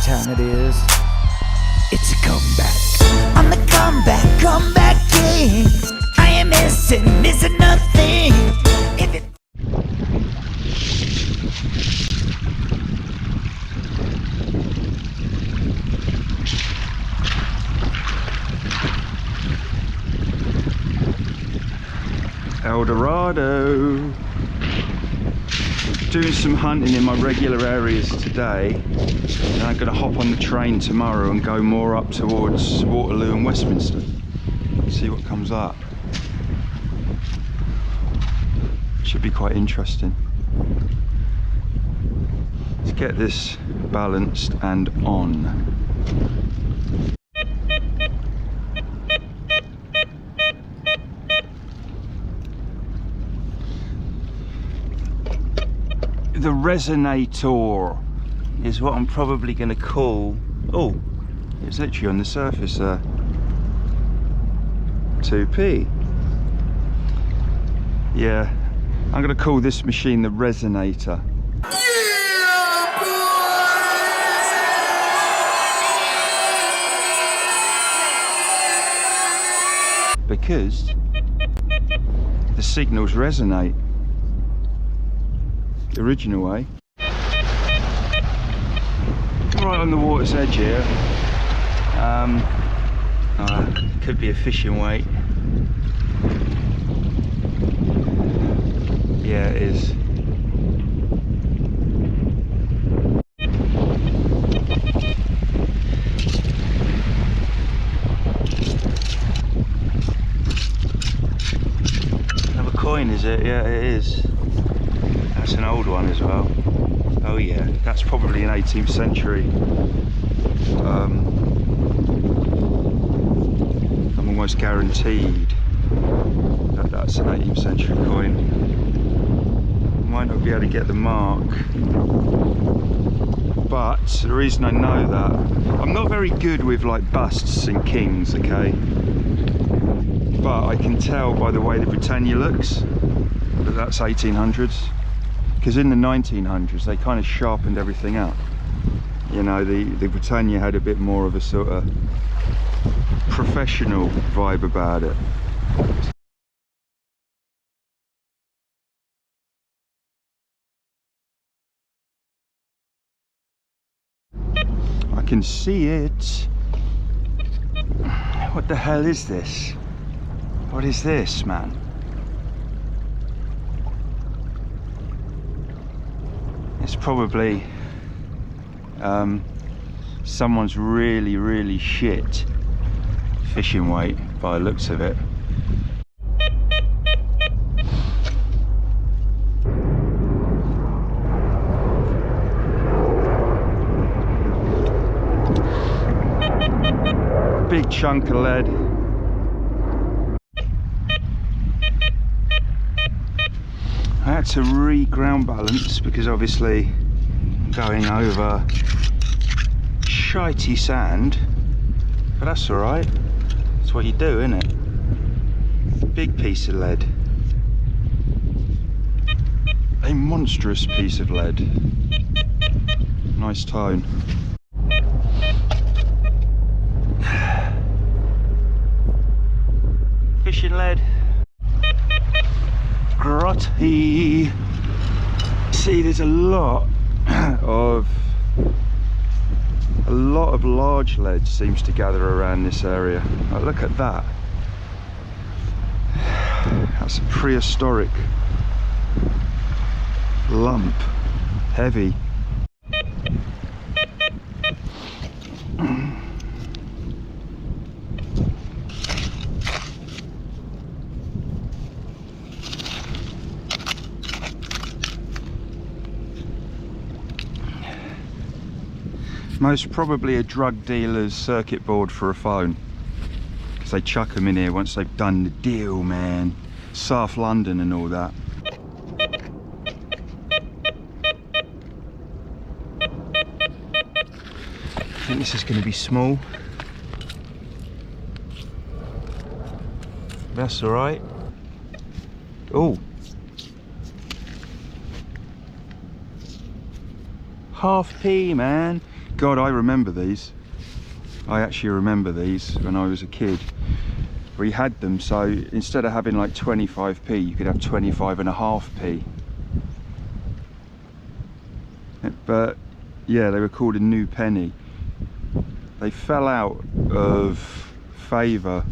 time it is. It's a comeback. I'm the comeback king. I am missing nothing. If it Eldorado. Doing some hunting in my regular areas today, and I'm going to hop on the train tomorrow and go more up towards Waterloo and Westminster. See what comes up. Should be quite interesting. Let's get this balanced and on. The Resonator is what I'm probably going to call. Oh, it's literally on the surface there. 2p. Yeah, I'm going to call this machine the Resonator. Because the signals resonate the original way. Right on the water's edge here. Could be a fishing weight. Yeah, it is. Another coin, is it? Yeah, it is. That's an old one as well. Oh yeah, that's probably an 18th century. I'm almost guaranteed that that's an 18th century coin. Might not be able to get the mark, but the reason I know that, I'm not very good with like busts and kings, okay? But I can tell by the way the Britannia looks that that's 1800s. Because in the 1900s they kind of sharpened everything up. You know, the Britannia had a bit more of a sort of professional vibe about it. I can see it. What the hell is this? What is this, man? It's probably someone's really shit fishing weight by the looks of it. Big chunk of lead. I had to re-ground balance because obviously going over shitey sand, but that's alright, that's what you do, isn't it? Big piece of lead, a monstrous piece of lead. Nice tone. Fishing lead. Grotty. See, there's a lot of large lead seems to gather around this area. Like, look at that. That's a prehistoric lump. Heavy. Most probably a drug dealer's circuit board for a phone, because they chuck them in here once they've done the deal, man. South London and all that. I think this is going to be small. That's all right. Oh, half p, man. God, I remember these. I actually remember these when I was a kid. We had them, so instead of having like 25p, you could have 25.5p. But yeah, they were called a new penny. They fell out of favour.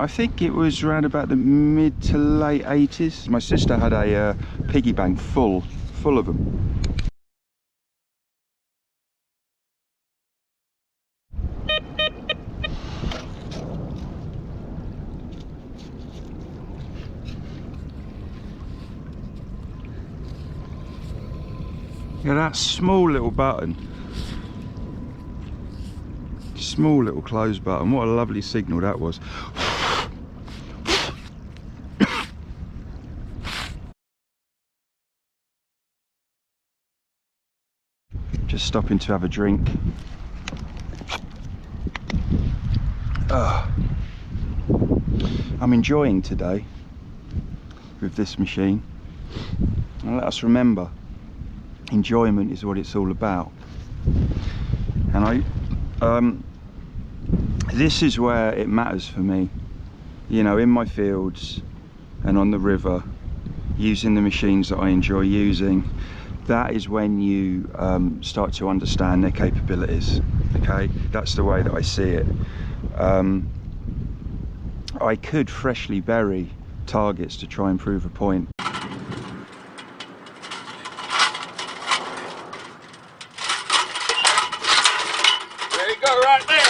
I think it was around about the mid to late 80s. My sister had a piggy bank full of them. Yeah, that small little button, small little close button, what a lovely signal that was. Just stopping to have a drink. I'm enjoying today with this machine, and let us remember, enjoyment is what it's all about. And this is where it matters for me, you know, in my fields and on the river, using the machines that I enjoy using. That is when you start to understand their capabilities. Okay, that's the way that I see it. I could freshly bury targets to try and prove a point. There you go, right there.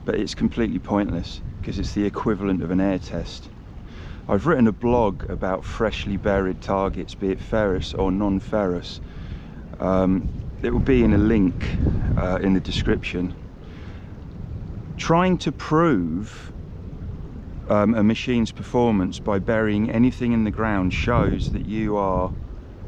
But it's completely pointless because it's the equivalent of an air test. I've written a blog about freshly buried targets, be it ferrous or non-ferrous. It will be in a link in the description. Trying to prove a machine's performance by burying anything in the ground shows that you are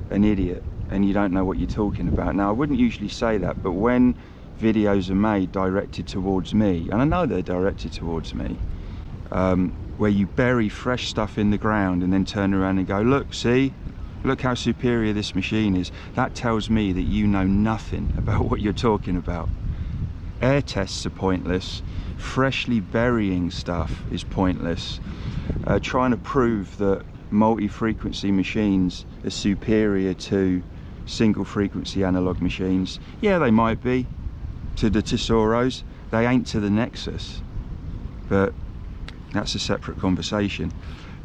an idiot and you don't know what you're talking about. Now, I wouldn't usually say that, but when videos are made directed towards me, and I know they're directed towards me, where you bury fresh stuff in the ground and then turn around and go, look, see, look how superior this machine is, that tells me that you know nothing about what you're talking about. Air tests are pointless. Freshly burying stuff is pointless. Trying to prove that multi-frequency machines are superior to single frequency analog machines, yeah, they might be to the Tesoros. They ain't to the Nexus, but that's a separate conversation.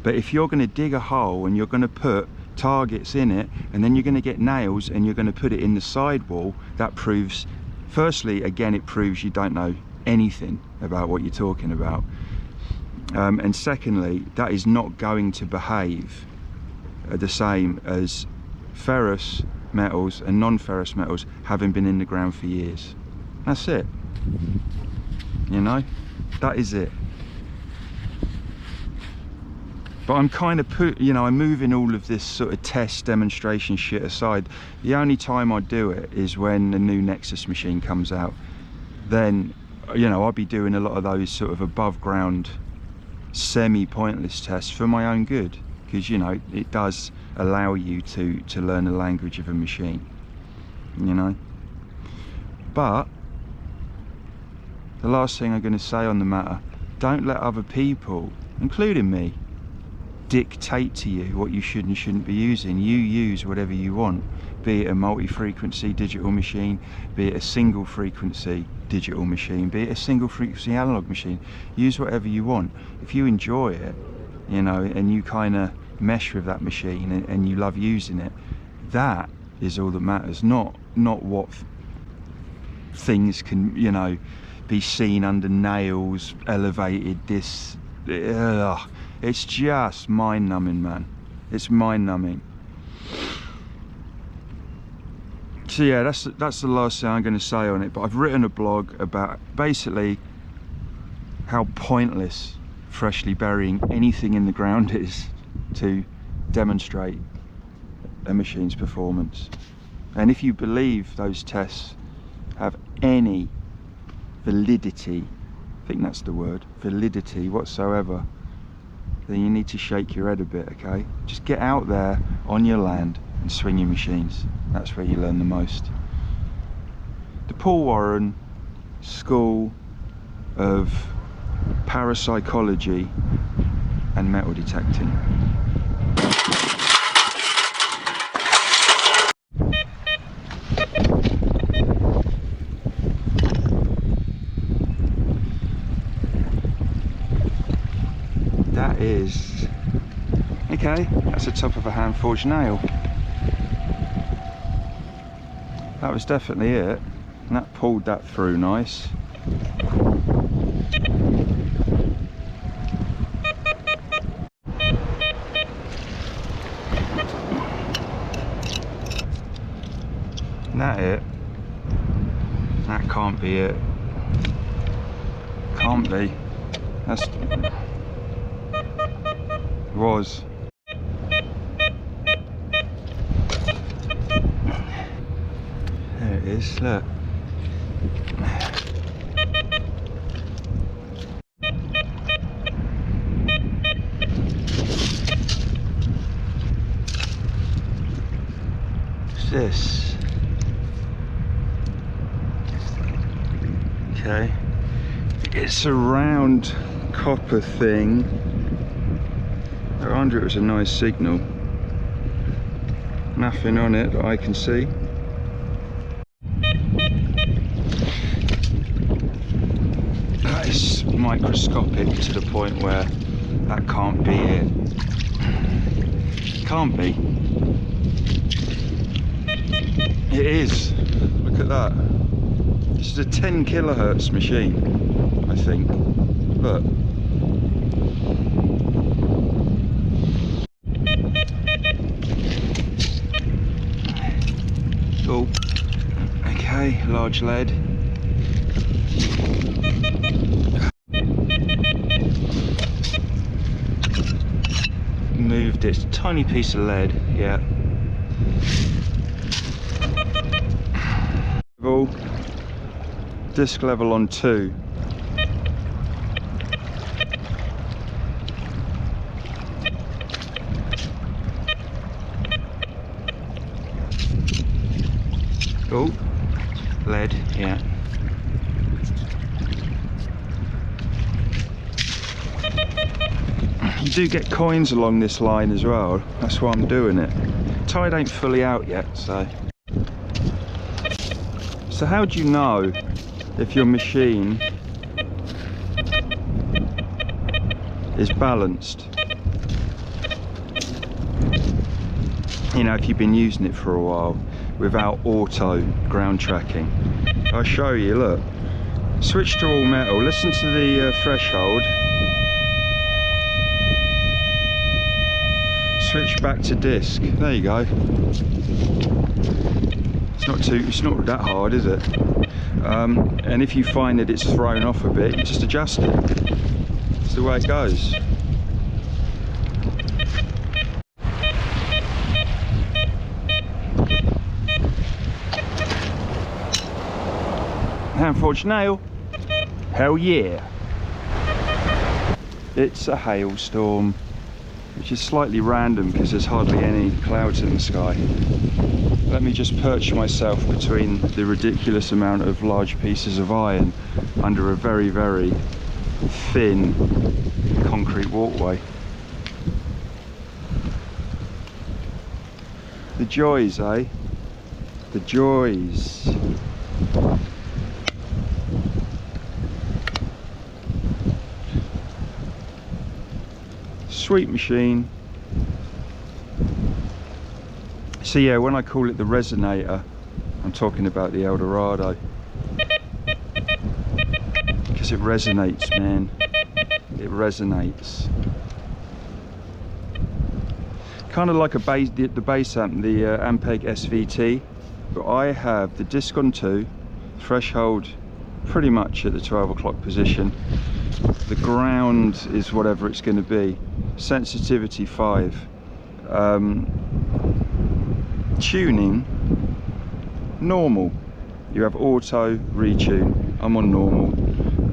But if you're going to dig a hole and you're going to put targets in it, and then you're going to get nails and you're going to put it in the sidewall, that proves, firstly, again, it proves you don't know anything about what you're talking about. And secondly, that is not going to behave the same as ferrous metals and non-ferrous metals having been in the ground for years. That's it. You know, that is it. But I'm kind of I'm moving all of this sort of test demonstration shit aside. The only time I do it is when the new Nexus machine comes out. Then, you know, I'll be doing a lot of those sort of above ground semi-pointless tests for my own good, because, you know, it does allow you to learn the language of a machine, you know. But the last thing I'm going to say on the matter, don't let other people, including me, dictate to you what you should and shouldn't be using. You use whatever you want, be it a multi-frequency digital machine, be it a single frequency digital machine, be it a single frequency analog machine. Use whatever you want. If you enjoy it, you know, and you kind of mesh with that machine and you love using it, that is all that matters. Not what things can, you know, be seen under nails, elevated, this, ugh. It's just mind-numbing, man. It's mind-numbing. So yeah, that's the last thing I'm going to say on it. But I've written a blog about basically how pointless freshly burying anything in the ground is to demonstrate a machine's performance. And if you believe those tests have any validity, I think that's the word, validity whatsoever, then you need to shake your head a bit, okay? Just get out there on your land and swinging machines. That's where you learn the most. The Paul Warren School of Parapsychology and Metal Detecting. That is, okay, that's the top of a hand forged nail. That was definitely it, and that pulled that through nice. Isn't that it? That can't be it. Can't be. That's... was. There it is, look. What's this? Okay. It's a round copper thing. I wonder if it was a nice signal. Nothing on it that I can see. That is microscopic to the point where that can't be it. Can't be. It is. Look at that. This is a 10 kilohertz machine, I think. Look. Oh, okay, large lead. Moved it, tiny piece of lead, yeah. Disc level on 2. Oh, lead, yeah. You do get coins along this line as well. That's why I'm doing it. Tide ain't fully out yet, so. So how do you know if your machine is balanced? You know, if you've been using it for a while without auto ground tracking. I'll show you, look. Switch to all metal, listen to the threshold. Switch back to disc, there you go. It's not that hard, is it? And if you find that it's thrown off a bit, you just adjust it. It's the way it goes. Hand forged nail. Hell yeah. It's a hailstorm, which is slightly random because there's hardly any clouds in the sky. Let me just perch myself between the ridiculous amount of large pieces of iron under a very, very thin concrete walkway. The joys, eh? The joys. Sweet machine. So yeah, when I call it the resonator, I'm talking about the Eldorado. Because it resonates, man. It resonates. Kind of like a bass, the bass amp, the Ampeg SVT. But I have the disc on 2, threshold pretty much at the 12 o'clock position. The ground is whatever it's going to be. Sensitivity 5. Tuning normal. You have auto, retune. I'm on normal.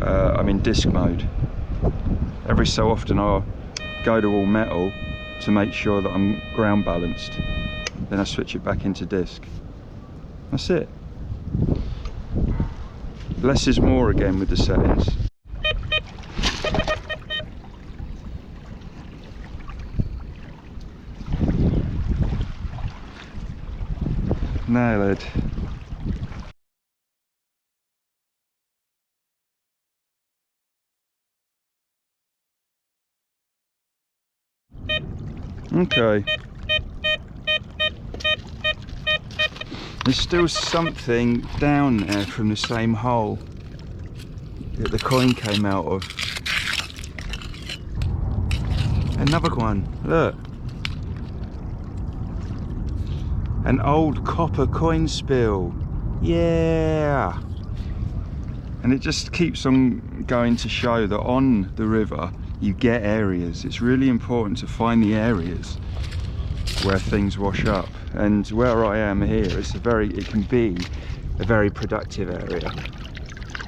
I'm in disc mode. Every so often I'll go to all metal to make sure that I'm ground balanced. then I switch it back into disc. That's it. Less is more again with the settings. Nail it. Okay. There's still something down there from the same hole that the coin came out of. Another one, look. An old copper coin spill. Yeah. And it just keeps on going to show that on the river you get areas. It's really important to find the areas where things wash up. And where I am here, it can be a very productive area.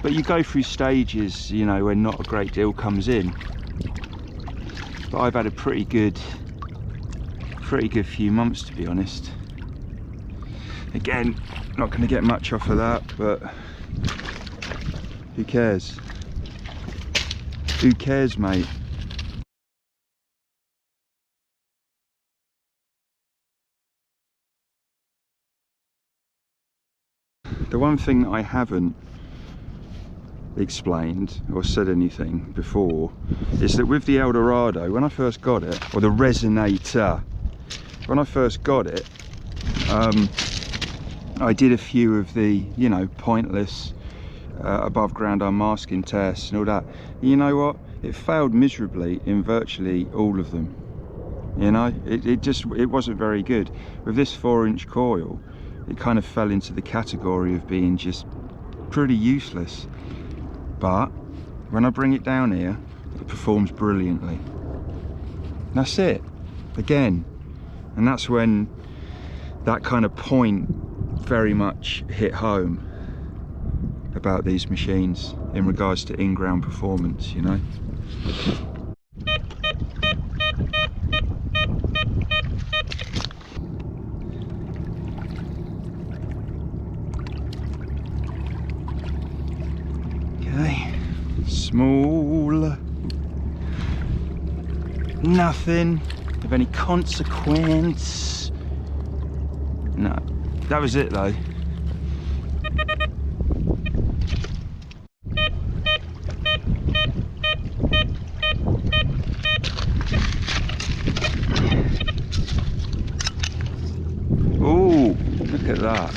But you go through stages, you know, when not a great deal comes in. But I've had a pretty good few months, to be honest. Again, not going to get much off of that, but who cares? Who cares, mate? The one thing that I haven't explained or said anything before is that with the Eldorado, when I first got it, or the Resonator, when I first got it, I did a few of the, you know, pointless above ground unmasking tests and all that. You know what? It failed miserably in virtually all of them. You know, it wasn't very good. With this 4-inch coil, it kind of fell into the category of being just pretty useless. But when I bring it down here, it performs brilliantly. That's it, again. And that's when that kind of point very much hit home about these machines in regards to in-ground performance, you know. Okay, small, nothing of any consequence. No, that was it though. Oh, look at that.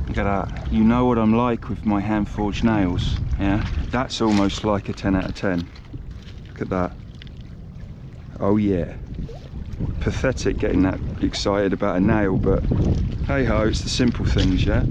Look at that. You know what I'm like with my hand forged nails, yeah? That's almost like a 10 out of 10. Look at that. Oh yeah. Pathetic getting that excited about a nail, but hey ho, it's the simple things, yeah?